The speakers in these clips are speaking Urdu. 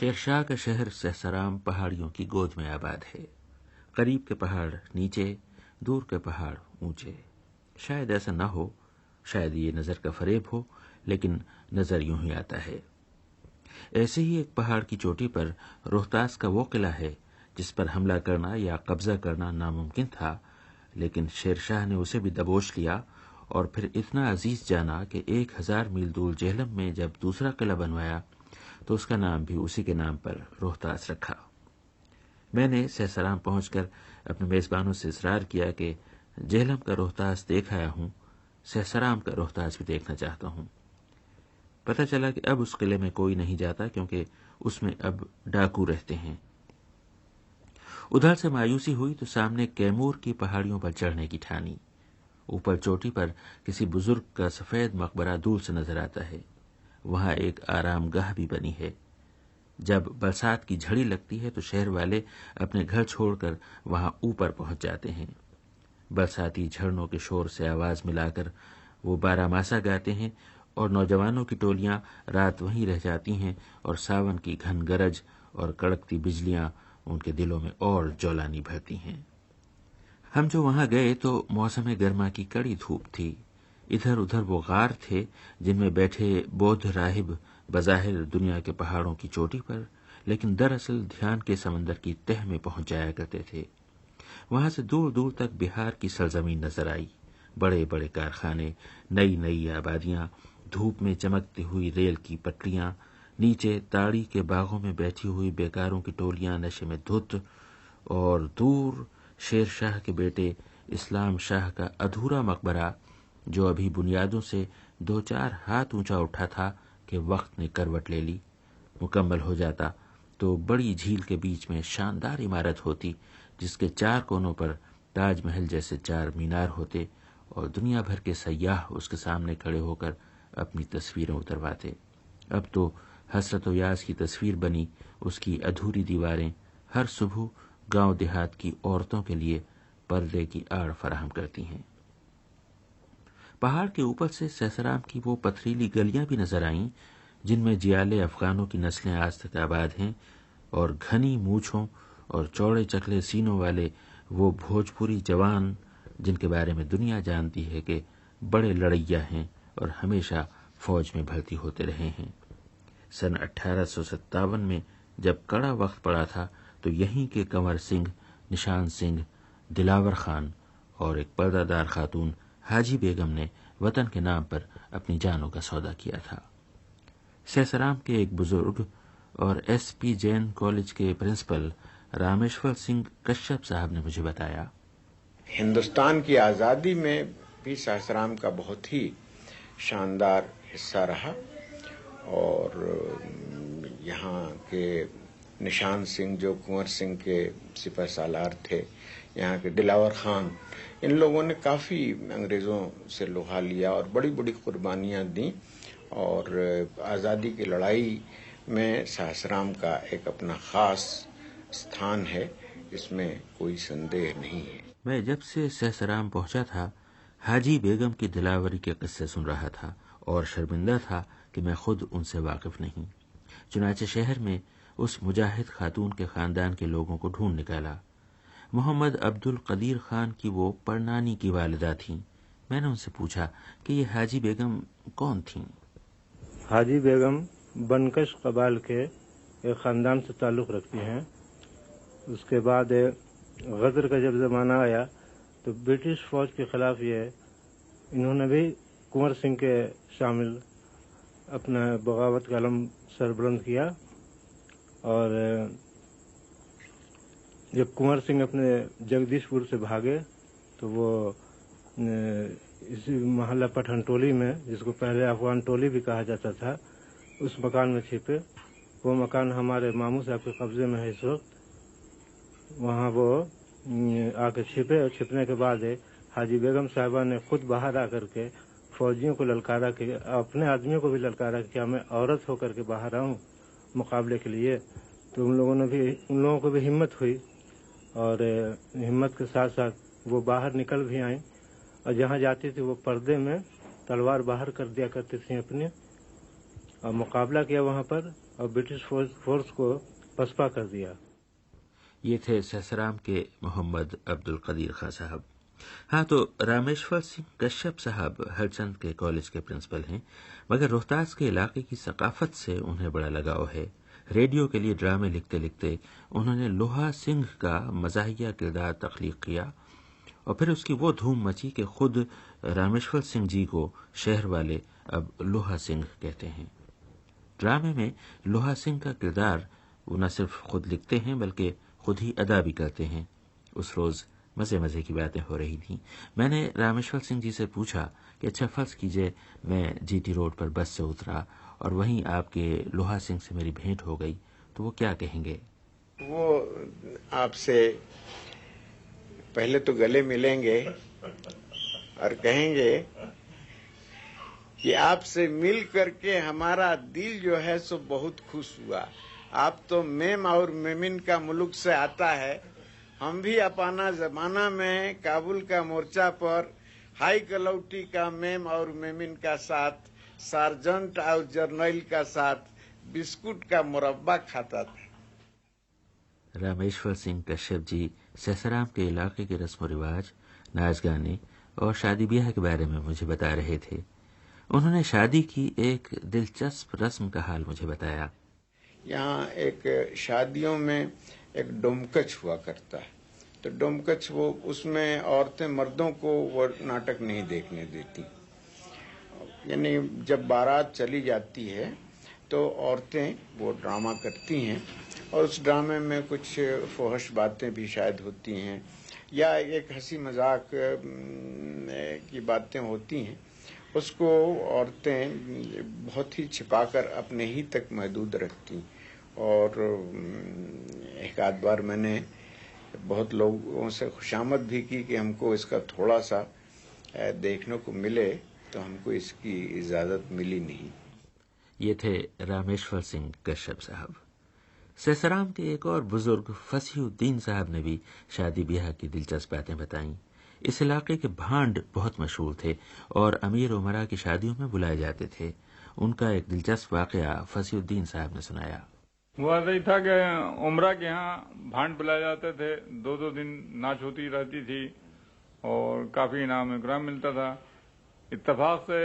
شیرشاہ کا شہر سہسرام پہاڑیوں کی گود میں آباد ہے. قریب کے پہاڑ نیچے، دور کے پہاڑ اونچے. شاید ایسا نہ ہو، شاید یہ نظر کا فریب ہو، لیکن نظر یوں ہی آتا ہے. ایسے ہی ایک پہاڑ کی چوٹی پر روہتاس کا وہ قلعہ ہے جس پر حملہ کرنا یا قبضہ کرنا ناممکن تھا، لیکن شیرشاہ نے اسے بھی دبوچ لیا اور پھر اتنا عزیز جانا کہ 1000 میل دور جہلم میں جب دوسرا قلعہ بنوایا تو اس کا نام بھی اسی کے نام پر روہتاس رکھا. میں نے سہسرام پہنچ کر اپنے میزبانوں سے اصرار کیا کہ جہلم کا روہتاس دیکھ آیا ہوں، سہسرام کا روہتاس بھی دیکھنا چاہتا ہوں. پتہ چلا کہ اب اس قلعے میں کوئی نہیں جاتا کیونکہ اس میں اب ڈاکو رہتے ہیں. ادھر سے مایوسی ہوئی تو سامنے کیمور کی پہاڑیوں پر چڑھنے کی ٹھانی. اوپر چوٹی پر کسی بزرگ کا سفید مقبرہ دور سے نظر آتا ہے. وہاں ایک آرام گاہ بھی بنی ہے. جب برسات کی جھڑی لگتی ہے تو شہر والے اپنے گھر چھوڑ کر وہاں اوپر پہنچ جاتے ہیں. برساتی جھرنوں کے شور سے آواز ملا کر وہ 12 ماسا گاتے ہیں اور نوجوانوں کی ٹولیاں رات وہیں رہ جاتی ہیں اور ساون کی گھن گرج اور کڑکتی بجلیاں ان کے دلوں میں اور جولانی بھرتی ہیں. ہم جو وہاں گئے تو موسم گرما کی کڑی دھوپ تھی. ادھر ادھر وہ غار تھے جن میں بیٹھے بودھ راہب بظاہر دنیا کے پہاڑوں کی چوٹی پر، لیکن دراصل دھیان کے سمندر کی تہ میں پہنچ جایا کرتے تھے. وہاں سے دور دور تک بہار کی سرزمین نظر آئی. بڑے بڑے کارخانے، نئی نئی آبادیاں، دھوپ میں چمکتی ہوئی ریل کی پٹریاں، نیچے تاڑی کے باغوں میں بیٹھی ہوئی بیکاروں کی ٹولیاں نشے میں دھت، اور دور شیر شاہ کے بیٹے اسلام شاہ کا ادھورا مقبرہ جو ابھی بنیادوں سے 2-4 ہاتھ اونچا اٹھا تھا کہ وقت نے کروٹ لے لی. مکمل ہو جاتا تو بڑی جھیل کے بیچ میں شاندار عمارت ہوتی جس کے 4 کونوں پر تاج محل جیسے 4 مینار ہوتے اور دنیا بھر کے سیاح اس کے سامنے کھڑے ہو کر اپنی تصویریں اترواتے. اب تو حسرت و یاس کی تصویر بنی اس کی ادھوری دیواریں ہر صبح گاؤں دیہات کی عورتوں کے لیے پردے کی آڑ فراہم کرتی ہیں. پہاڑ کے اوپر سے سہسرام کی وہ پتھریلی گلیاں بھی نظر آئیں جن میں جیالے افغانوں کی نسلیں آج تک آباد ہیں، اور گھنی مونچھوں اور چوڑے چکلے سینوں والے وہ بھوجپوری جوان جن کے بارے میں دنیا جانتی ہے کہ بڑے لڑیا ہیں اور ہمیشہ فوج میں بھرتی ہوتے رہے ہیں. سن 1857 میں جب کڑا وقت پڑا تھا تو یہیں کے کنور سنگھ، نشان سنگھ، دلاور خان اور ایک پردہ دار خاتون حاجی بیگم نے وطن کے نام پر اپنی جانوں کا سودا کیا تھا. سہسرام کے ایک بزرگ اور ایس پی جین کالج کے پرنسپل رامیشور سنگھ کشیپ صاحب نے مجھے بتایا، ہندوستان کی آزادی میں بھی سہسرام کا بہت ہی شاندار حصہ رہا، اور یہاں کے نشان سنگھ جو کنور سنگھ کے سپہ سالار تھے، یہاں کے دلاور خان، ان لوگوں نے کافی انگریزوں سے لوہا لیا اور بڑی بڑی قربانیاں دیں، اور آزادی کی لڑائی میں سہسرام کا ایک اپنا خاص استھان ہے، اس میں کوئی سندیہ نہیں ہے. میں جب سے سہسرام پہنچا تھا حاجی بیگم کی دلاوری کے قصے سن رہا تھا اور شرمندہ تھا کہ میں خود ان سے واقف نہیں. چنانچہ شہر میں اس مجاہد خاتون کے خاندان کے لوگوں کو ڈھونڈ نکالا. محمد عبد القدیر خان کی وہ پڑنانی کی والدہ تھیں. میں نے ان سے پوچھا کہ یہ حاجی بیگم کون تھیں؟ حاجی بیگم بنکش قبائل کے ایک خاندان سے تعلق رکھتی ہیں. اس کے بعد غدر کا جب زمانہ آیا تو برٹش فوج کے خلاف انہوں نے بھی کنور سنگھ کے شامل اپنا بغاوت کا علم سربلند کیا، اور جب کنور سنگھ اپنے جگدیش پور سے بھاگے تو وہ اسی محلہ پٹھن ٹولی میں، جس کو پہلے افغان ٹولی بھی کہا جاتا تھا، اس مکان میں چھپے. وہ مکان ہمارے ماموں صاحب کے قبضے میں ہے اس وقت. وہاں وہ آ کے چھپے، اور چھپنے کے بعد حاجی بیگم صاحبہ نے خود باہر آ کر کے فوجیوں کو للکارا کہ اپنے آدمیوں کو بھی للکارا کہ کیا میں عورت ہو کر کے باہر آؤں مقابلے کے لیے. تو ان لوگوں کو بھی ہمت ہوئی، اور ہمت کے ساتھ ساتھ وہ باہر نکل بھی آئیں، اور جہاں جاتی تھی وہ پردے میں تلوار باہر کر دیا کرتی تھیں اپنے، اور مقابلہ کیا وہاں پر، اور برٹش فورس کو پسپا کر دیا۔ یہ تھے سہسرام کے محمد عبد القدیر خان صاحب۔ ہاں، تو رامیشور سنگھ کشیپ صاحب ہرچند کے کالج کے پرنسپل ہیں، مگر روہتاس کے علاقے کی ثقافت سے انہیں بڑا لگاؤ ہے۔ ریڈیو کے لیے ڈرامے لکھتے لکھتے انہوں نے لوہا سنگھ کا مزاحیہ کردار تخلیق کیا، اور پھر اس کی وہ دھوم مچی کہ خود رامیشور سنگھ جی کو شہر والے اب لوہا سنگھ کہتے ہیں۔ ڈرامے میں لوہا سنگھ کا کردار وہ نہ صرف خود لکھتے ہیں بلکہ خود ہی ادا بھی کرتے ہیں۔ اس روز مزے مزے کی باتیں ہو رہی تھیں۔ میں نے رامیشور سنگھ جی سے پوچھا کہ اچھا فرض کیجئے میں جی ٹی روڈ پر بس سے اترا اور وہیں آپ کے لوہا سنگھ سے میری بھینٹ ہو گئی، تو وہ کیا کہیں گے؟ وہ آپ سے پہلے تو گلے ملیں گے اور کہیں گے کہ آپ سے مل کر کے ہمارا دل جو ہے سو بہت خوش ہوا۔ آپ تو میم اور میمن کا ملک سے آتا ہے، ہم بھی اپنا زمانہ میں کابل کا مورچہ پر ہائی کلوٹی کا میم اور میمن کا ساتھ، سارجنٹ اور جرنیل کا ساتھ بسکٹ کا مربع کھاتا تھا۔ رامیشور سنگھ کشیپ جی سہسرام کے علاقے کے رسم و رواج، ناچ گانے اور شادی بیاہ کے بارے میں مجھے بتا رہے تھے۔ انہوں نے شادی کی ایک دلچسپ رسم کا حال مجھے بتایا۔ یہاں ایک شادیوں میں ایک ڈومکچ ہوا کرتا ہے، تو ڈومکچ وہ اس میں عورتیں مردوں کو وہ ناٹک نہیں دیکھنے دیتی، یعنی جب بارات چلی جاتی ہے تو عورتیں وہ ڈرامہ کرتی ہیں، اور اس ڈرامے میں کچھ فحش باتیں بھی شاید ہوتی ہیں یا ایک ہنسی مذاق کی باتیں ہوتی ہیں، اس کو عورتیں بہت ہی چھپا کر اپنے ہی تک محدود رکھتی۔ اور ایک آدھ بار میں نے بہت لوگوں سے خوشامد بھی کی کہ ہم کو اس کا تھوڑا سا دیکھنے کو ملے، تو ہم کو اس کی اجازت ملی نہیں۔ یہ تھے رامیشور سنگھ کشیپ صاحب۔ سہسرام کے ایک اور بزرگ فصیح الدین صاحب نے بھی شادی بیاہ کی دلچسپ باتیں بتائیں۔ اس علاقے کے بھانڈ بہت مشہور تھے اور امیر امراء کی شادیوں میں بلائے جاتے تھے۔ ان کا ایک دلچسپ واقعہ فصیح الدین صاحب نے سنایا۔ وہ ایسا ہی تھا کہ عمرہ کے ہاں بھانڈ بلائے جاتے تھے، 2 دن ناچ ہوتی رہتی تھی اور کافی انعام اکرام ملتا تھا۔ اتفاق سے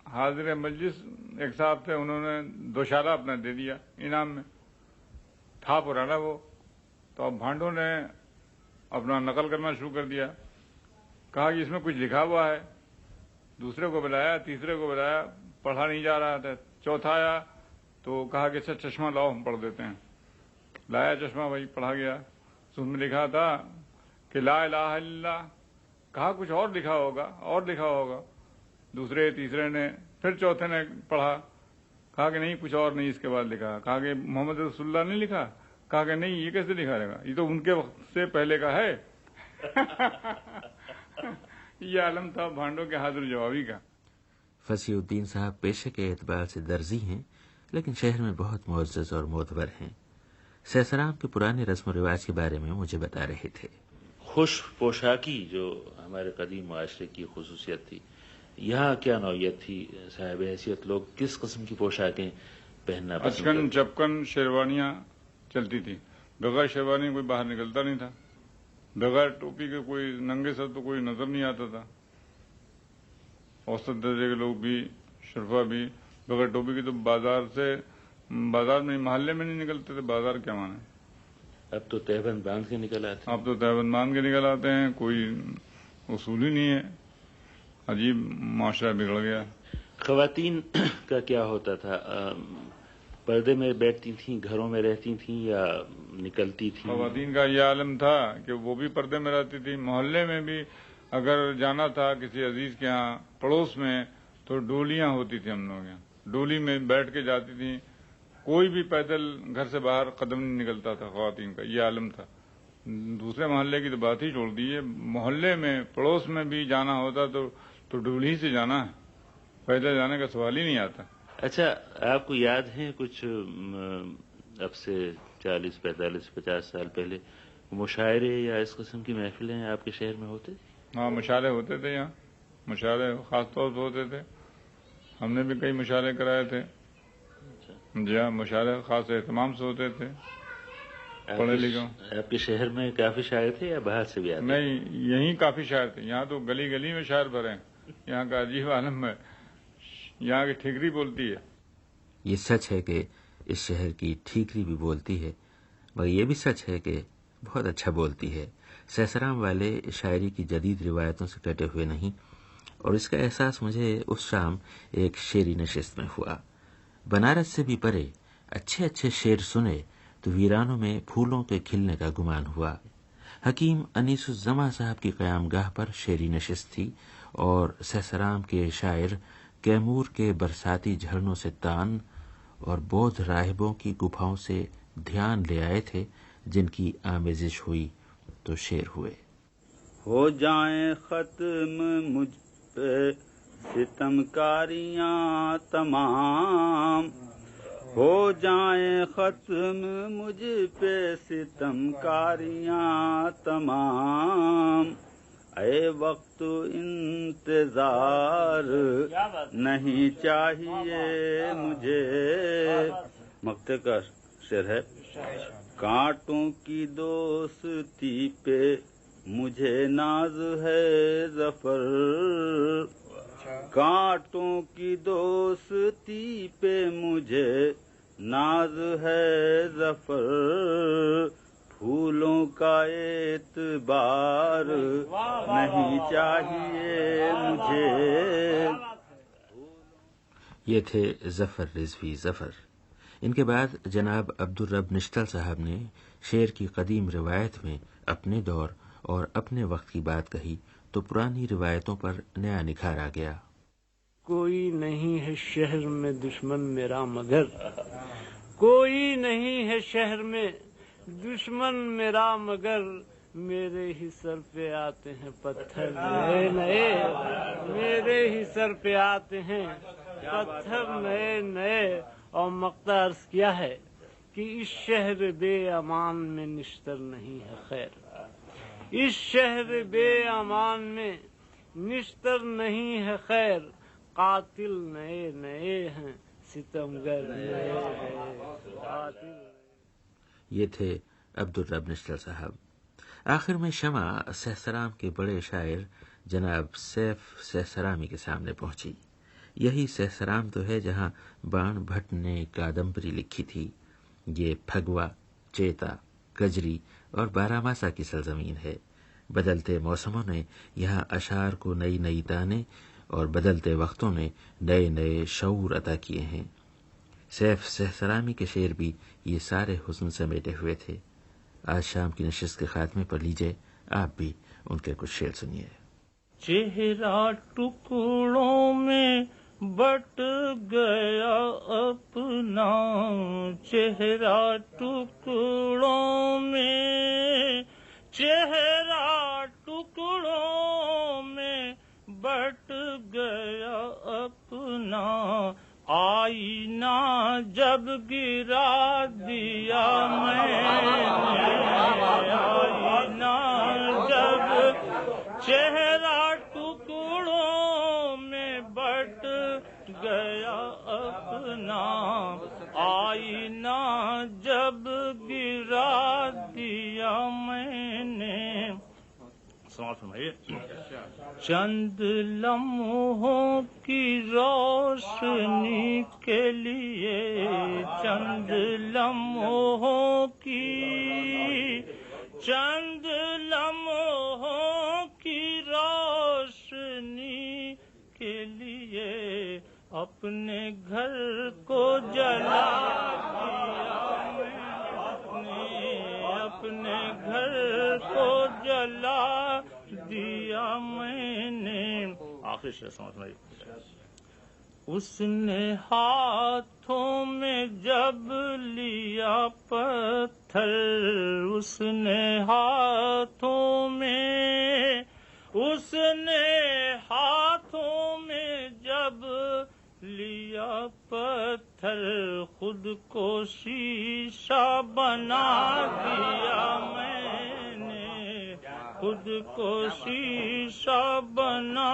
حاضر مجلس ایک صاحب تھے، انہوں نے دوشالہ اپنا دے دیا انعام میں، تھا پرانا وہ، تو اب بھانڈوں نے اپنا نقل کرنا شروع کر دیا، کہا کہ اس میں کچھ لکھا ہوا ہے۔ دوسرے کو بلایا، تیسرے کو بلایا، پڑھا نہیں جا رہا تھا۔ چوتھا آیا تو کہا کہ اچھا چشمہ لاؤ ہم پڑھ دیتے ہیں۔ لایا چشمہ، وہی پڑھا گیا۔ اس میں لکھا تھا کہ لا الہ الا اللہ، کہا کچھ اور لکھا ہوگا، اور لکھا ہوگا۔ دوسرے تیسرے نے، پھر چوتھے نے پڑھا، کہا کہ نہیں کچھ اور نہیں اس کے بعد لکھا۔ کہا کہ محمد رسول اللہ نہیں لکھا؟ کہا کہ نہیں، یہ کیسے لکھا رہے گا، یہ تو ان کے وقت سے پہلے کا ہے۔ یہ عالم تھا بھانڈوں کے حاضر جوابی کا۔ فصیح الدین صاحب پیشے کے اعتبار سے درزی ہیں، لیکن شہر میں بہت معزز اور معتبر ہیں۔ سہسرام کے پرانے رسم و رواج کے بارے میں مجھے بتا رہے تھے۔ خوش پوشاکی جو ہمارے قدیم معاشرے کی خصوصیت تھی، یہاں کیا نوعیت تھی؟ صاحب حیثیت لوگ کس قسم کی پوشاکیں پہننا پسند اچکن کرتے؟ چپکن شیروانیاں چلتی تھی، بغیر شیروانی کوئی باہر نکلتا نہیں تھا، بغیر ٹوپی کے کوئی ننگے سر تو کوئی نظر نہیں آتا تھا۔ اوسط درجے کے لوگ بھی، شرفا بھی، بغیر ٹوپی کے تو بازار میں محلے میں نہیں نکلتے تھے۔ بازار کیا مانے، اب تو تہبند باندھ کے نکل آتے ہیں۔ اب تو تہبند باندھ کے نکل آتے ہیں، کوئی اصول ہی نہیں ہے۔ عجیب معاشرہ بگڑ گیا۔ خواتین کا کیا ہوتا تھا؟ پردے میں بیٹھتی تھیں، گھروں میں رہتی تھیں یا نکلتی تھیں؟ خواتین کا یہ عالم تھا کہ وہ بھی پردے میں رہتی تھی۔ محلے میں بھی اگر جانا تھا کسی عزیز کے ہاں پڑوس میں، تو ڈولیاں ہوتی تھی ہم لوگ یہاں، ڈولی میں بیٹھ کے جاتی تھیں۔ کوئی بھی پیدل گھر سے باہر قدم نہیں نکلتا تھا خواتین کا، یہ عالم تھا۔ دوسرے محلے کی تو بات ہی چھوڑ دیجیے، محلے میں پڑوس میں بھی جانا ہوتا تو ڈولی سے جانا ہے، پیدل جانے کا سوال ہی نہیں آتا۔ اچھا، آپ کو یاد ہے کچھ اب سے 40 45 50 سال پہلے مشاعرے یا اس قسم کی محفلیں آپ کے شہر میں ہوتے؟ ہاں، مشاعرے ہوتے تھے یہاں، مشاعرے خاص طور پہ ہوتے تھے، ہم نے بھی کئی مشاعرے کرائے تھے۔ جی ہاں، مشاعرے خاص اہتمام سے ہوتے تھے. پڑھے لکھے آپ کے شہر میں کافی شاعر تھے یا باہر سے بھی آتے؟ نہیں، یہیں کافی شاعر تھے. یہاں تو گلی گلی میں شاعر بھرے ہیں. یہاں کا عجیب عالم ہے. یہاں کی ٹھیکری بولتی ہے. یہ سچ ہے کہ اس شہر کی ٹھیکری بھی بولتی ہے، مگر یہ بھی سچ ہے کہ بہت اچھا بولتی ہے. سہسرام والے شاعری کی جدید روایتوں سے کٹے ہوئے نہیں، اور اس کا احساس مجھے اس شام ایک شعری نشست میں ہوا. بنارس سے بھی پرے اچھے اچھے شعر سنے تو ویرانوں میں پھولوں کے کھلنے کا گمان ہوا. حکیم انیس الزما صاحب کی قیام گاہ پر شعری نشست تھی، اور سہسرام کے شاعر کیمور کے برساتی جھرنوں سے تان اور بودھ راہبوں کی گپھاؤں سے دھیان لے آئے تھے، جن کی آمیزش ہوئی تو شعر ہوئے. ہو جائیں ختم مجھ پہ ستمکاریاں تمام، ہو جائیں ختم مجھ پہ ستمکاریاں تمام. اے وقت انتظار نہیں چاہیے مجھے. مقطع کا شعر ہے. کانٹوں کی دوستی پہ مجھے ناز ہے ظفر، کانٹوں کی دوستی پہ مجھے ناز ہے ظفر، پھولوں کا اعتبار نہیں چاہیے مجھے. یہ تھے ظفر رضوی ظفر. ان کے بعد جناب عبدالرب نشتل صاحب نے شعر کی قدیم روایت میں اپنے دور اور اپنے وقت کی بات کہی تو پرانی روایتوں پر نیا نکھار آ گیا. کوئی نہیں ہے شہر میں دشمن میرا مگر، کوئی نہیں ہے شہر میں دشمن میرا مگر، میرے ہی سر پہ آتے ہیں پتھر نئے نئے، میرے ہی سر پہ آتے ہیں پتھر نئے نئے. اور مقطع عرض کیا ہے کہ اس شہر بے امان میں نشتر نہیں ہے خیر، اس شہر بے امان میں نشتر نہیں ہے خیر، قاتل نئے نئے ہیں ستمگر نئے نئے قاتل. یہ تھے عبدالرب نشتل صاحب. آخر میں شمع سہسرام کے بڑے شاعر جناب سیف سہسرامی کے سامنے پہنچی. یہی سہسرام تو ہے جہاں بان بھٹ نے کادمبری لکھی تھی. یہ پھگوا، چیتا، کجری اور باراماسا کی سرزمین ہے. بدلتے موسموں نے یہاں اشعار کو نئی نئی تانے اور بدلتے وقتوں نے نئے نئے شعور عطا کیے ہیں. سیف سہسرامی کے شعر بھی یہ سارے حسن سمیٹے ہوئے تھے. آج شام کی نشست کے خاتمے پر لیجئے آپ بھی ان کے کچھ شعر سنیے. چہرہ ٹکڑوں میں بٹ گیا اپنا، چہرہ ٹکڑوں میں، چہرہ ٹکڑوں میں بٹ گیا اپنا، آئینہ جب گرا دیا میں نے، آئینہ جب، چہرہ ٹکڑوں میں بٹ گیا اپنا، آئینہ جب گرا دیا میں نے. چند لمحوں کی روشنی کے لیے، چند لمحوں کی، چند لمحوں کی روشنی کے لیے اپنے گھر کو جلا دیا میں، اپنے گھر کو جلا دیا میں نے. آخری شعر سمجھ میں. اس نے ہاتھوں میں جب لیا پتھر، اس نے ہاتھوں میں، اس نے ہاتھوں میں جب لیا پتھر، خود کو شیشہ بنا دیا میں نے، خود کو شیشہ بنا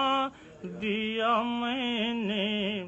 دیا میں نے.